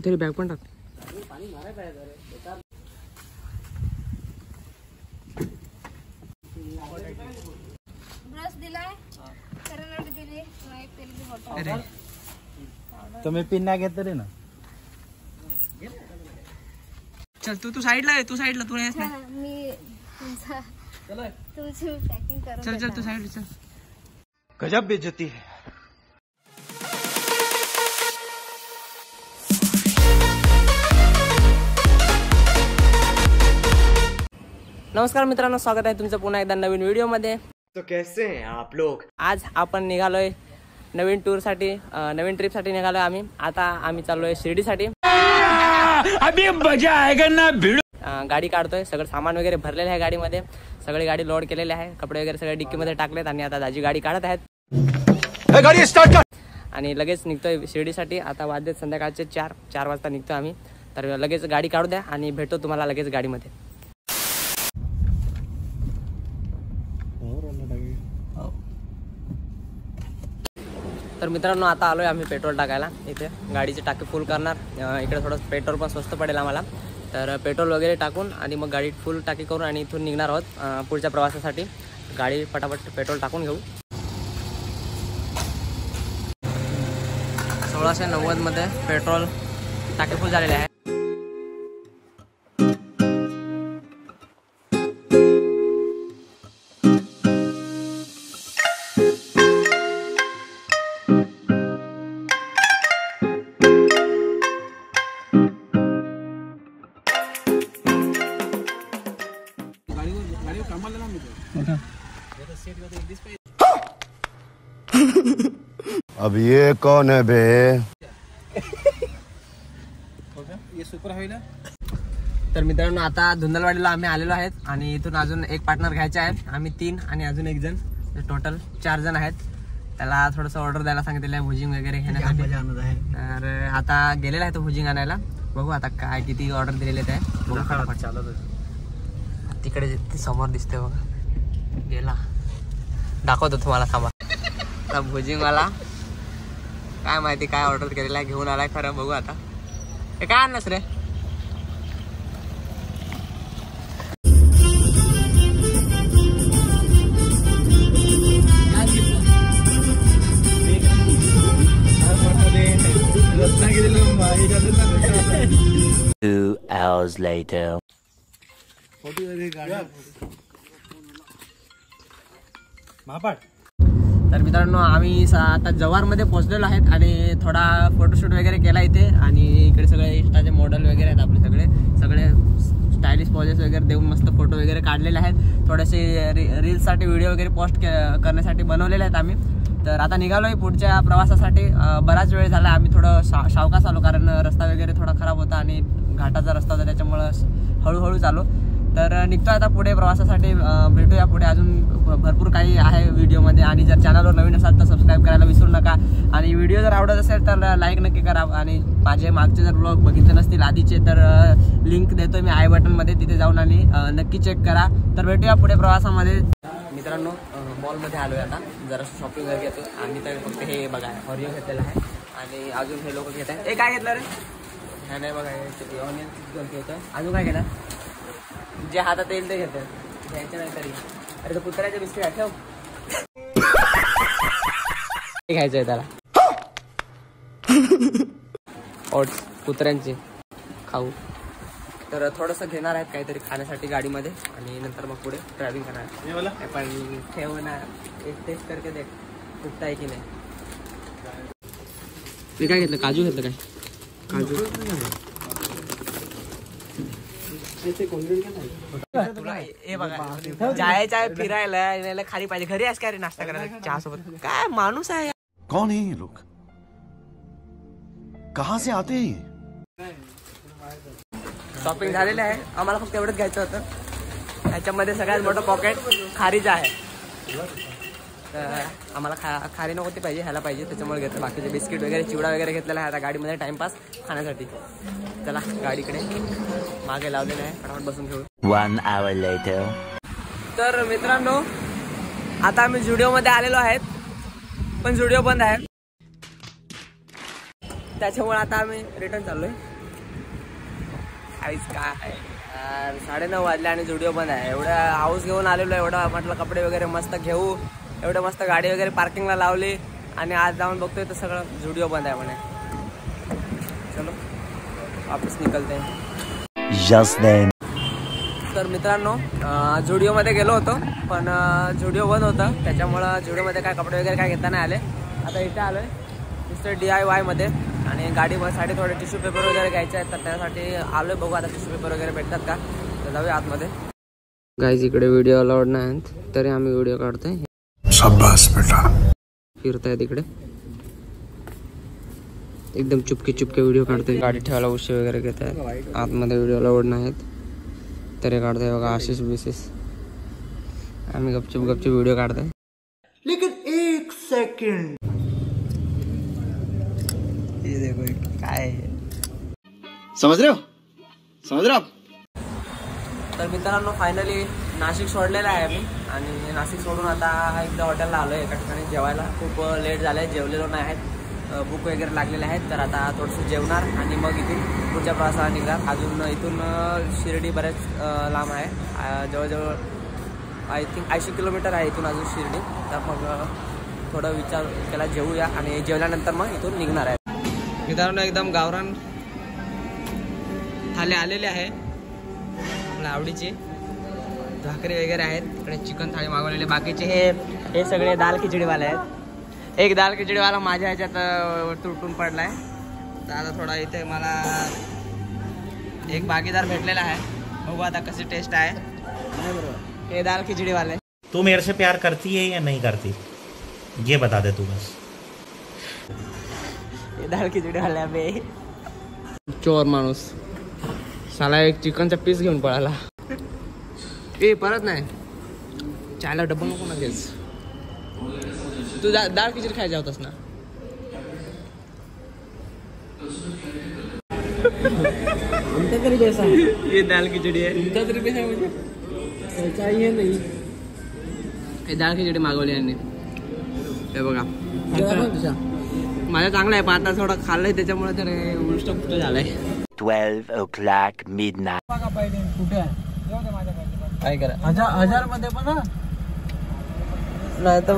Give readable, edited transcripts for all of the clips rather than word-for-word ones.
तरी बॅग पण टाक. तुम्ही पिन नाही घेत तरी ना. चल तू साईडला आहे, तू साईडला, तू येस नाही. मी तुमची पॅकिंग करून चल चल तू साईड चल. गजब बेइज्जती है. नमस्कार मित्रांनो, स्वागत आहे तुमचं पुन्हा एकदा नवीन व्हिडिओमध्ये. तो कैसे हैं आप लोग? आज आपण निघालोय नवीन टूरसाठी, नवीन ट्रिपसाठी निघालोय आम्ही. आता आम्ही चाललोय शिर्डीसाठी. अभी मजा आएगा ना भिड़ो. गाडी काढतोय, सगळं सामान वगैरे भरलेलं आहे गाडीमध्ये. सगळी गाडी लोड केलेली आहे, कपडे वगैरे सगळे डिक्कीमध्ये टाकलेत आणि आता दाजी गाडी काढत आहेत. गाडी स्टार्ट कर. आणि लगेच निघतोय शिर्डीसाठी. आता वाजलेत संध्याकाळचे 4 वाजता निघतो आम्ही. तर लगेच गाडी काढू द्या आणि भेटतो तुम्हाला लगेच गाडीमध्ये. तर मित्रांनो, आता आलोय आम्ही पेट्रोल टाकायला. इथे गाडीची टाकी फुल करणार. इकडे थोडं पेट्रोल पण स्वस्त पडेल आम्हाला. तर पेट्रोल वगैरे टाकून आणि मग गाडी फुल टाकी करून आणि इथून निघणार आहोत पुढच्या प्रवासासाठी. गाडी पटापट पेट्रोल टाकून घेऊ. 1690 मध्ये पेट्रोल टाकी फुल झालेले आहे. अब ये कौन है बे? ये सुपर होईल. तर मित्रांनो, आता धुंदलवाडीला आम्ही आलेलो आहेत आणि इथून अजून एक पार्टनर घ्यायचे आहेत. आम्ही 3 आणि अजून एक जण, टोटल 4 जण आहेत. त्याला थोडंसं ऑर्डर द्यायला सांगितलेलं आहे भुजिंग वगैरे घेण्यासाठी. तर आता गेलेला आहे तो भुजिंग आणायला. बघू आता काय किती ऑर्डर दिलेले ते. तिकडे ते समोर दिसते बघा, गेला. दाखवतो तुम्हाला, थांबा. आता भुजिंगवाला काय माहिती काय ऑर्डर केलेला आहे, घेऊन आलाय खरं. बघू आता हे काय आणलंस रे. Two hours later. महापाट. तर मित्रांनो, आम्ही आता जव्हारमध्ये पोहोचलेलो आहेत आणि थोडा फोटोशूट वगैरे केला इथे. आणि इकडे सगळे इंस्टाचे मॉडेल वगैरे आहेत आपले. सगळे स्टायलिश पॉजेस वगैरे देऊन मस्त फोटो वगैरे काढलेले आहेत. थोडेसे रील्ससाठी व्हिडिओ वगैरे पोस्ट करण्यासाठी बनवलेले आहेत आम्ही. तर आता निघालोय पुढच्या प्रवासासाठी. बराच वेळ झाला. आम्ही थोडं सावकाश आलो, कारण रस्ता वगैरे थोडा खराब होता आणि घाटाचा रस्ता होता, त्याच्यामुळं हळूहळू चालू. तर निघतो आता पुढे प्रवासासाठी. भेटूया पुढे. अजून भरपूर काही आहे व्हिडिओमध्ये. आणि जर चॅनलवर नवीन असाल तर सबस्क्राईब करायला विसरू नका. आणि व्हिडिओ जर आवडत असेल तर लाईक नक्की करा. आणि माझे मागचे जर ब्लॉग बघितले नसतील आधीचे तर लिंक देतोय मी आय बटनमध्ये, तिथे जाऊन आणि नक्की चेक करा. तर भेटूया पुढे प्रवासामध्ये. मित्रांनो, मॉलमध्ये आलोय आता. जरा शॉपिंग वगैरे घेतो आम्ही. तर फक्त हे बघा, ऑरिओ घेतलेला आहे आणि अजून हे लोक घेत आहेत. हे काय घेतलं रे? हे नाही बघा, ऑनियन गलती होतं. अजून काय घेणार? जे हातात येईल ते घेतं, घ्यायचं नाही तरी. अरे तो कुत्र्याचे बिस्किट ठेव. घ्यायचं आहे त्याला. ओट्स कुत्र्यांचे खाऊ. तर थोडंसं घेणार आहेत काहीतरी खाण्यासाठी गाडीमध्ये आणि नंतर मग पुढे ड्रायव्हिंग करणार. पण ठेव ना, एक टेस्ट करके देख फुटता आहे की नाही. मी काय घेतलं? काजू घेतलं. काय काजू? हे बघा, जायचं आहे फिरायला, खाली पाहिजे. घरी आज काय रे नाश्ता करायला चहा सोबत? काय माणूस आहे. कौन है ये लोग? कहाँ से आते हैं? शॉपिंग झालेलं आहे. आम्हाला फक्त एवढंच घ्यायचं होतं. त्याच्यामध्ये सगळ्यात मोठं पॉकेट खारीचं आहे. तर आम्हाला खारी नको ती पाहिजे, ह्याला पाहिजे, त्याच्यामुळे घेतलं. बाकीचे बिस्किट वगैरे, चिवडा वगैरे घेतलेला आहे आता गाडीमध्ये टाइमपास खाण्यासाठी. चला गाडीकडे मागे लावलेलं आहे, फटाफट बसून घेऊ. 1 hour later. तर मित्रांनो, आता आम्ही जुडिओमध्ये आलेलो आहेत, पण जुडिओ बंद आहे. त्याच्यामुळे आता आम्ही रिटर्न चाललोय. काहीच काय 9:30 वाजले आणि जुडिओ बंद आहे. एवढा हाऊस घेऊन आलेलो, एवढं म्हटलं कपडे वगैरे मस्त घेऊ, एवढं मस्त गाडी वगैरे पार्किंगला लावली आणि आज जाऊन बघतोय तर सगळं जुडिओ बंद आहे म्हणे. चलो वापस निकलते. तर मित्रांनो जुडिओमध्ये गेलो होतो पण जुडिओ बंद होतं, त्याच्यामुळं जुडिओमध्ये काय कपडे वगैरे काय घेता नाही आले. आता इथे आलो आहे मिस्टर DIY मध्ये आणि गाडीसाठी थोडे टिश्यू पेपर वगैरे घ्यायचे आहेत, तर त्यासाठी आलो आहे. बघू आता टिश्यू पेपर वगैरे भेटतात का, तर जाऊया आतमध्ये. गाईज इकडे व्हिडिओ अलाउड नाही तरी आम्ही व्हिडिओ काढतोय. शाबाश बेटा. फिरतायत इकडे एकदम चुपके व्हिडिओ काढतोय. गाडी ठेवायला उशी वगैरे घेत आहेत, आतमध्ये व्हिडिओ अलाउड नाहीत तरी काढतोय. बघा आशिष बिशिष, आम्ही गपचूप व्हिडिओ काढतोय. लेकिन 1 सेकंड ये देखो काय समझ रहे हो. तर मित्रांनो फायनली नाशिक सोडलेलं आहे आम्ही आणि नाशिक सोडून आता एकदा हॉटेलला आलो आहे एका ठिकाणी जेवायला. खूप लेट झालं आहे, जेवलेलो नाही आहेत, भूक वगैरे लागलेले आहेत. तर आता थोडंसं जेवणार आणि मग इथून पुढच्या प्रवासाला निघणार. अजून इथून शिर्डी बरेच लांब आहे, जवळजवळ आय थिंक 80 किलोमीटर आहे इथून अजून शिर्डी. तर मग थोडं विचार केला जेवूया आणि जेवल्यानंतर मग इथून निघणार आहे. मित्रांनो एकदम गावरान थाली आलेले आहे आपल्या आवडीचे, भाकरी वगैरे आहेत. इकडे चिकन थाळी मागवलेली, बाकीचे हे सगळे दाल खिचडीवाले आहेत. एक दाल खिचडीवाला माझ्या ह्याच्यात तुटून पडलाय, तर आता थोडा इथे मला एक भागीदार भेटलेला आहे. बघू आता कशी टेस्ट आहे. हे दाल खिचडीवाले. तू मेरे से प्यार करती है या नहीं करती ये बता दे तू बस. हे दाल खिचडीवाले अबे चोर माणूस साला एक चिकनचा पीस घेऊन पळाला. ए परत नाही चायला डब्बा नको ना घेस. तू दाल खिचडी खायला होतास ना. आमच्या तरी पैसा हे दाल खिचडी आहे, तुमच्या तरी पैसा म्हणजे चाहिए नाही. हे दाल खिचडी मागवली यांनी, हे बघा माझ्या चांगला आहे पण आता थोडं खाल्लंय त्याच्यामुळे तर उष्ट पुष्ट झालंय. 12 o'clock midnight. कुठे आहे काय करा 1000 मध्ये पण नाही तर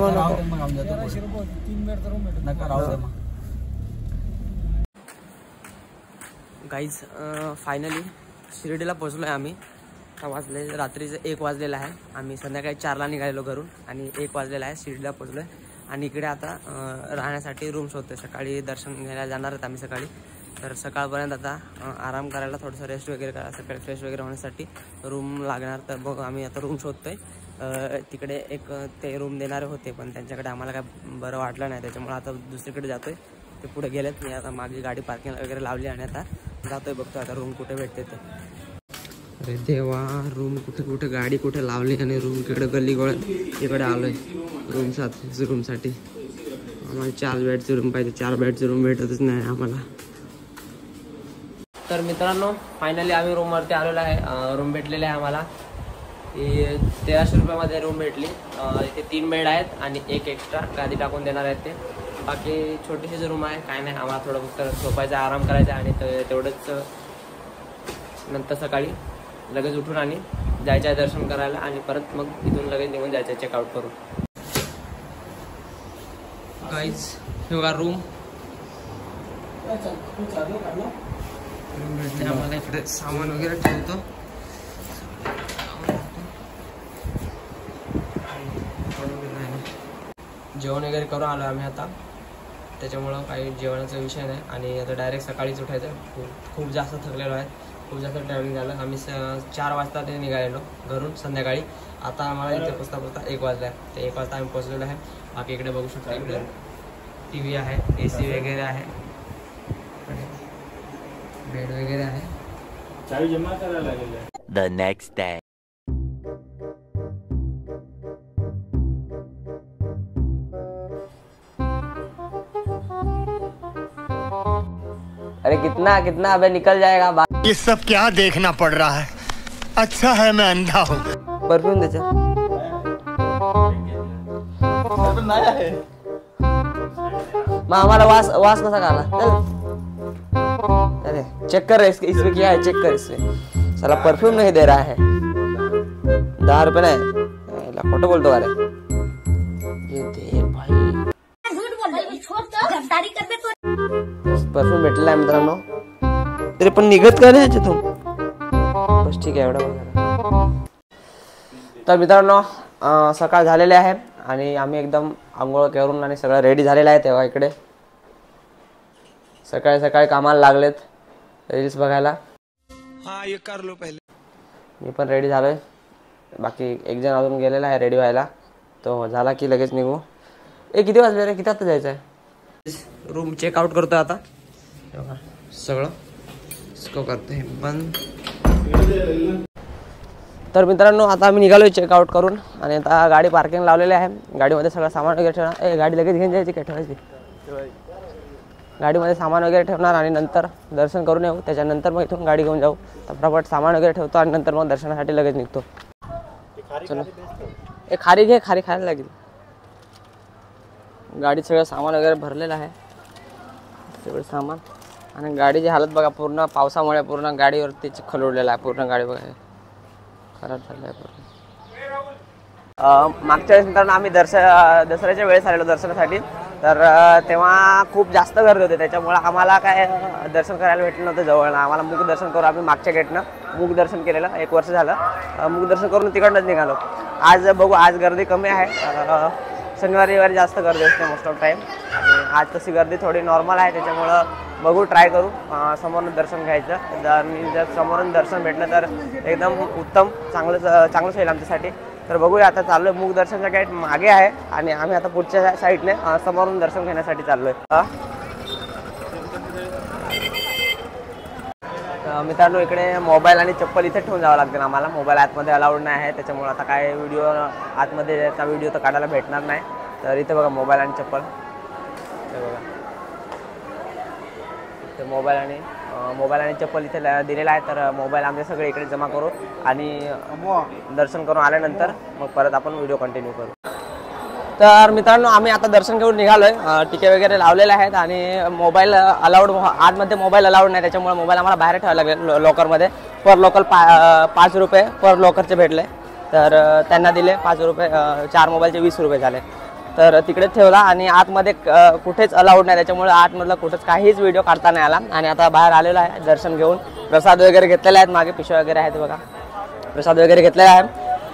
गाईज फायनली शिर्डीला पोहोचलो आहे आम्ही. आता वाजले रात्रीचं 1 वाजलेलं आहे. आम्ही संध्याकाळी 4ला निघालेलो घरून आणि 1 वाजलेला आहे. शिर्डीला पोहोचलो आहे आणि इकडे आता राहण्यासाठी रूम शोधतोय. सकाळी दर्शन घ्यायला जाणार आहेत आम्ही सकाळी, तर सकाळपर्यंत आता आराम करायला थोडंसं रेस्ट वगैरे करा, सकाळी फ्रेश वगैरे होण्यासाठी रूम लागणार. तर बघ आम्ही आता रूम शोधतोय. तिकडे एक ते रूम देणारे होते पण त्यांच्याकडे आम्हाला काय बरं वाटलं नाही, त्याच्यामुळे आता दुसरीकडे जातोय. ते पुढे गेलेत, मी आता मागे गाडी पार्किंग वगैरे लावली आणि आता जातोय बघतोय आता रूम कुठे भेटते ते. अरे देवा, रूम कुठे गाडी कुठे लावली आणि रूम इकडे गल्ली गोळ्यात इकडे आलोय रूमसाठी. आम्हाला 4 बेडचे रूम पाहिजे, 4 बेडचे रूम भेटतच नाही आम्हाला. तर मित्रांनो फायनली आम्ही रूमवरती आलेलो आहे. रूम भेटलेले आहे आम्हाला. 1300 रुपयामध्ये रूम भेटली. इथे 3 बेड आहेत आणि एक एक्स्ट्रा गादी टाकून देणार आहेत ते. बाकी छोटीशीच रूम आहे, काय नाही. आम्हाला थोडं फक्त झोपायचं, आराम करायचा आणि तेवढंच. नंतर सकाळी लगेच उठून आणि जायचं आहे दर्शन करायला आणि परत मग इथून लगेच निघून जायचं आहे चेकआउट करून. गाईज हे बघा रूम भेटले आम्हाला. इकडे सामान वगैरे ठेवतो. जेवण वगैरे करून आलो आम्ही आता, त्याच्यामुळं काही जेवणाचा विषय नाही आणि आता डायरेक्ट सकाळीच उठायचं. खूप जास्त थकलेलो आहे, खूप जास्त ट्रॅव्हलिंग झालं. आम्ही 4 वाजता ते निघालेलो घरून संध्याकाळी. आता आम्हाला इथे पोचता 1 वाजला आहे. ते 1 वाजता आम्ही पोचलेलो आहे. बाकी इकडे बघू शकता, इकडे TV आहे, AC वगैरे आहे, बेड वगैरे आहे. चावी जमा करायला लागेल. The next day. अरे कितना अबे निकल जाएगा. ये सब क्या देखना पड़ रहा है. अच्छा है मैं अंधा हूँ. परफ्यूम दे मग आम्हाला वास कसा का आला. अरे चेक कर इसमें क्या है, चेक कर इसमें. साला परफ्यूम नहीं दे रहा है, 10 रुपये नहीं, खोटं बोलतो अरे। ये देख भाई, परफ्यूम भेटलेला आहे मित्रांनो, तरी पण निघत का नाही याच्यातून? बस ठीक आहे, एवढा बघा। तर मित्रांनो सकाळ झालेले आहे आणि आम्ही एकदम आंघोळ करून आणि सगळं रेडी झालेलं आहे। तेव्हा इकडे सकाळी सकाळी कामाला लागलेत रील्स बघायला। हाँ ये कर लो पहले। मी पण रेडी झालोय, बाकी एक जण अजून गेलेला आहे रेडी व्हायला, तो झाला की लगेच निघू। किती वाजले रे, किती आता जायचं आहे? रूम चेकआउट करतोय आता, सगळं इसको करते बंद। तर मित्रांनो आता आम्ही निघालोय चेकआउट करून आणि आता गाडी पार्किंग लावलेली आहे। गाडीमध्ये सगळं सामान वगैरे ठेवणार, गाडी लगेच घेऊन जायची काय ठेवायची? गाडीमध्ये सामान वगैरे ठेवणार आणि नंतर दर्शन करून येऊ, त्याच्यानंतर मग इथून गाडी घेऊन जाऊ। फटाफट सामान वगैरे ठेवतो आणि नंतर मग दर्शनासाठी लगेच निघतो। चलो एक खारी घे, खारी खायला लागेल। गाडीत सगळं सामान वगैरे भरलेलं आहे, सगळं सामान, आणि गाडीची हालत बघा, पूर्ण पावसामुळे पूर्ण गाडीवरती चिखल उडलेला आहे, पूर्ण गाडी बघा खराब झालं आहे पूर्ण। मागच्या वेळेस मित्रांनो आम्ही दसऱ्याच्या वेळेस आलेलो दर्शनासाठी, तर तेव्हा खूप जास्त गर्दी होती, त्याच्यामुळे आम्हाला काय दर्शन करायला भेटलं नव्हतं जवळ। आम्हाला मुख दर्शन करून आम्ही मागच्या गेटनं मुख दर्शन केलेलं, 1 वर्ष झालं मुख दर्शन करून तिकडनंच निघालो। आज बघू, आज गर्दी कमी आहे, शनिवारी रविवारी जास्त गर्दी असते मोस्ट ऑफ टाईम, आणि आज तशी गर्दी थोडी नॉर्मल आहे, त्याच्यामुळं बघू ट्राय करू समोरून दर्शन घ्यायचं। आणि जर समोरून दर्शन भेटलं तर एकदम उत्तम, चांगलंच होईल आमच्यासाठी। तर बघूया, आता चाललोय, मुख दर्शनचा गेट मागे आहे आणि आम्ही आता पुढच्या साईडने समोरून दर्शन घेण्यासाठी चाललोय। मित्रांनो इकडे मोबाईल आणि चप्पल इथे ठेवून जावं लागतं आम्हाला, मोबाईल आतमध्ये अलाउड नाही आहे, त्याच्यामुळे आता काय व्हिडिओ आतमध्ये व्हिडिओ तर काढायला भेटणार नाही। तर इथे बघा मोबाईल आणि चप्पल, हे बघा इथे मोबाईल आणि चप्पल इथे दिलेला आहे। तर मोबाईल आम्ही सगळे इकडे जमा करू आणि दर्शन करून आल्यानंतर मग परत आपण व्हिडिओ कंटिन्यू करू। तर मित्रांनो आम्ही आता दर्शन घेऊन निघालोय, टिके वगैरे लावलेले आहेत आणि मोबाईल अलाउड, आतमध्ये मोबाईल अलाउड नाही, त्याच्यामुळे मोबाईल आम्हाला बाहेर ठेवायला लागले लॉकरमध्ये। पर लोकल 5 रुपये पर लॉकरचे भेटले, तर त्यांना दिले 5 रुपये, 4 मोबाईलचे 20 रुपये झाले, तर तिकडेच ठेवला। आणि आतमध्ये कुठेच अलाउड नाही, त्याच्यामुळे आतमधलं कुठेच काहीच व्हिडिओ काढता नाही आला। आणि आता बाहेर आलेलो आहे दर्शन घेऊन, प्रसाद वगैरे घेतलेले आहेत, मागे पिशव्या वगैरे आहेत बघा, प्रसाद वगैरे घेतलेला आहे।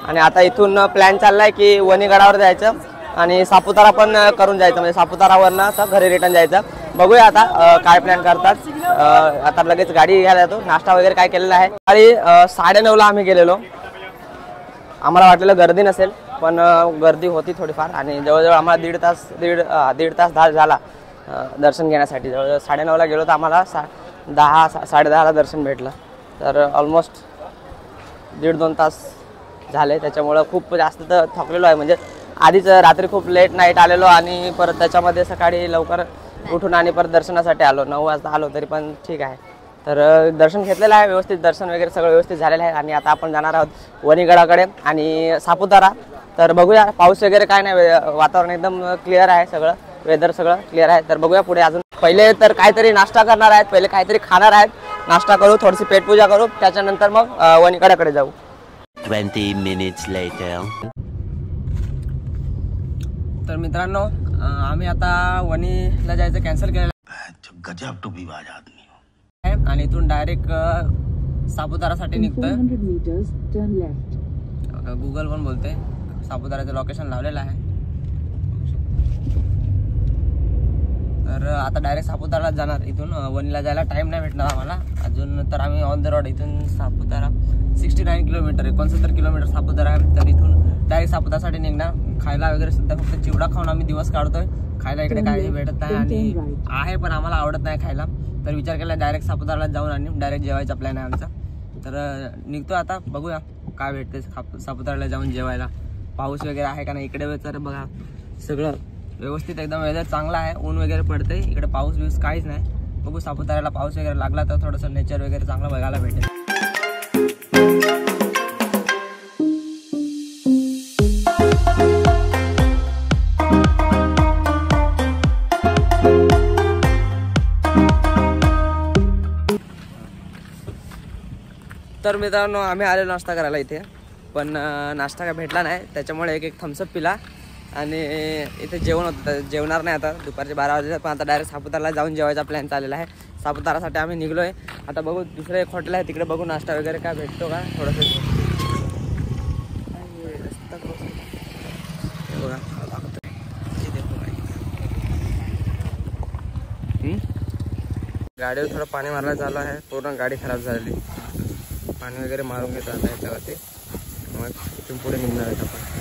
आणि आता इथून प्लॅन चाललाय की वणीगडावर जायचं आणि सापुतारा पण करून जायचं, म्हणजे सापुतारावरनं असं घरी रिटर्न जायचं। बघूया आता काय प्लॅन करतात। आता लगेच गाडी घ्यायला येतो, नाश्ता वगैरे काय केलेला आहे। आणि 9:30ला आम्ही गेलेलो, आम्हाला वाटलेलं गर्दी नसेल, पण गर्दी होती थोडीफार, आणि जवळजवळ आम्हाला दीड तास झाला दर्शन घेण्यासाठी। जवळजवळ 9:30ला गेलो तर आम्हाला 10-10:30ला दर्शन भेटलं, तर ऑलमोस्ट 1.5-2 तास झाले, त्याच्यामुळं खूप जास्त तर थकलेलो आहे। म्हणजे आधीच रात्री खूप लेट नाईट आलेलो आणि परत त्याच्यामध्ये सकाळी लवकर उठून आणि परत दर्शनासाठी आलो, 9 वाजता आलो, तरी पण ठीक आहे। तर दर्शन घेतलेलं आहे व्यवस्थित, दर्शन वगैरे सगळं व्यवस्थित झालेलं आहे। आणि आता आपण जाणार आहोत वणीगडाकडे आणि सापुतारा। तर बघूया, पाऊस वगैरे काय नाही, वातावरण एकदम क्लिअर आहे, सगळं वेदर सगळं क्लिअर आहे। तर बघूया पुढे अजून, पहिले तर काहीतरी नाश्ता करणार आहेत, पहिले काहीतरी खाणार आहेत, नाश्ता करू, थोडीशी पेटपूजा करू, त्याच्यानंतर मग वणीगडाकडे जाऊ। 20 minutes later. तर मित्रांनो आम्ही आता वणीला जायचं कॅन्सल केलेलं गजब टोपीबाज आदमी आहे आणि इथून डायरेक्ट सापुतारासाठी निघतोय। गुगल पण बोलते, सापुताराचं लोकेशन लावलेलं आहे। तर आता डायरेक्ट सापुताराला जाणार, इथून वणीला जायला टाइम नाही भेटणार आम्हाला अजून। तर आम्ही ऑन द रोड, इथून सापुतारा 69 किलोमीटर, 69 किलोमीटर सापुतारा आहे। तर इथून डायरेक्ट सापुतारासाठी निघणार। खायला वगैरे सुद्धा फक्त चिवडा खाऊन आम्ही दिवस काढतोय, खायला इकडे काही भेटत नाही आणि आहे पण आम्हाला आवडत नाही खायला। तर विचार केला डायरेक्ट सापुताराला जाऊन आणि डायरेक्ट जेवायचा प्लॅन आहे आमचा। तर निघतो आता, बघूया काय भेटते सापुताराला जाऊन जेवायला। पाऊस वगैरे आहे का नाही इकडे, तर बघा सगळं व्यवस्थित एकदम वेदर चांगला आहे, ऊन वगैरे पडते इकडे, पाऊस बिऊस काहीच नाही। बघू सापुताराला पाऊस वगैरे लागला तर थोडंसं नेचर वगैरे चांगलं बघायला भेटेल। तर मित्रांनो आम्ही आलेलो नाश्ता करायला इथे, पण नाश्ता काय भेटला नाही, त्याच्यामुळे एक थम्सअप पिला आणि इथे जेवण होतं. जेवणार नाही आता, दुपारचे 12 वाजले, पण आता डायरेक्ट सापुताराला जाऊन जेवायचा प्लॅन चाललेला आहे. सापुतारासाठी आम्ही निघलो आहे. आता बघू दुसरं एक हॉटेल आहे तिकडे, बघू नाश्ता वगैरे काय भेटतो का थोडंसं. गाडीवर थोडं पाणी मारायला चालू आहे, पूर्ण गाडी खराब झालेली. पाणी वगैरे मारून घेतो आता याच्यावरती, मग इथून पुढे निघणार आहे आपण.